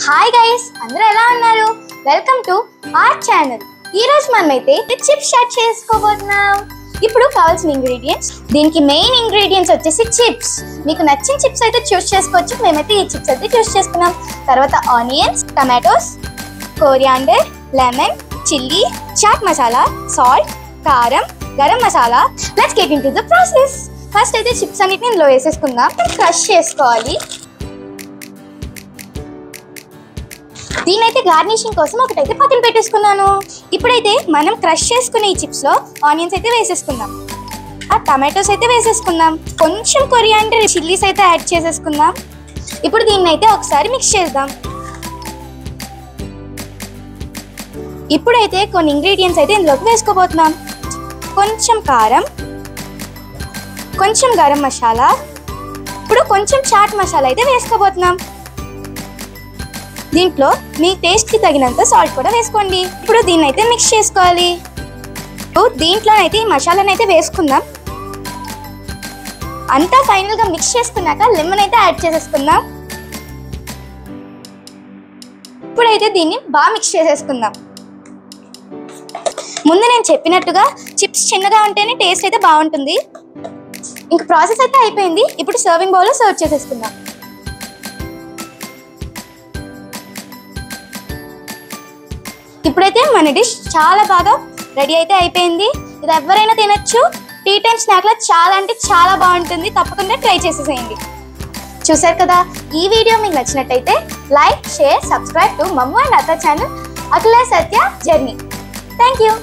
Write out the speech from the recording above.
Hi guys, అందరూ ఎలా ఉన్నారు? Welcome to our channel. ఈ రోజు మనమైతే చిప్స్ స్టార్ట్ చేసుకోబోతున్నాం. ఇప్పుడు కావాల్సిన ఇంగ్రీడియంట్స్, దీనికి మెయిన్ ఇంగ్రీడియంట్స్ వచ్చేసి చిప్స్. మీకు నచ్చిన చిప్స్ అయితే చూస్ చేసుకోవచ్చు. మేమైతే ఈ చిప్స్ అయితే చూస్ చేసుకున్నాం. తర్వాత onions, tomatoes, coriander, lemon, chilli, chaat masala, salt, కారం, garam masala. Let's get into the process. First అయితే చిప్స్ అన్నిటిని ఇందులో వేసేసుకుందాం. క్రష్ చేసుకోవాలి. దీనైతే గార్నిషింగ్ కోసం ఒకటైతే పక్కన పెట్టేసుకున్నాను. ఇప్పుడైతే మనం క్రష్ చేసుకునే ఈ చిప్స్ లో ఆనియన్స్ అయితే వేసేసుకుందాం. ఆ టమాటోస్ అయితే వేసేసుకుందాం. కొంచెం కొరియాండర్, చిల్లీస్ అయితే యాడ్ చేసేసుకుందాం. ఇప్పుడు దీన్ని అయితే ఒకసారి మిక్స్ చేద్దాం. ఇప్పుడైతే కొన్ని ఇంగ్రీడియంట్స్ అయితే ఇందులోకి వేసుకోబోతున్నాం. కొంచెం కారం, కొంచెం గరం మసాలా, ఇప్పుడు కొంచెం చాట్ మసాలా అయితే వేసుకోబోతున్నాం. దీంట్లో మీ టేస్ట్కి తగినంత సాల్ట్ కూడా వేసుకోండి. ఇప్పుడు దీన్ని అయితే మిక్స్ చేసుకోవాలి. దీంట్లోనైతే ఈ మసాలాను అయితే వేసుకుందాం. అంతా ఫైనల్గా మిక్స్ చేసుకున్నాక లెమన్ అయితే యాడ్ చేసేసుకుందాం. ఇప్పుడైతే దీన్ని బాగా మిక్స్ చేసేసుకుందాం. ముందు నేను చెప్పినట్టుగా చిప్స్ చిన్నగా ఉంటేనే టేస్ట్ అయితే బాగుంటుంది. ఇంక ప్రాసెస్ అయితే అయిపోయింది. ఇప్పుడు సర్వింగ్ బౌల్లో సర్వ్ చేసేసుకుందాం. ఇప్పుడైతే మన డిష్ చాలా బాగా రెడీ అయితే అయిపోయింది. ఇది ఎవరైనా తినచ్చు. టీ టైం స్నాక్లో చాలా అంటే చాలా బాగుంటుంది. తప్పకుండా ట్రై చేసేసేయండి. చూసారు కదా, ఈ వీడియో మీకు నచ్చినట్టయితే లైక్, షేర్, సబ్స్క్రైబ్ టు మమ్ము అండ్ అత్త channel Akhila Satya journey. Thank you.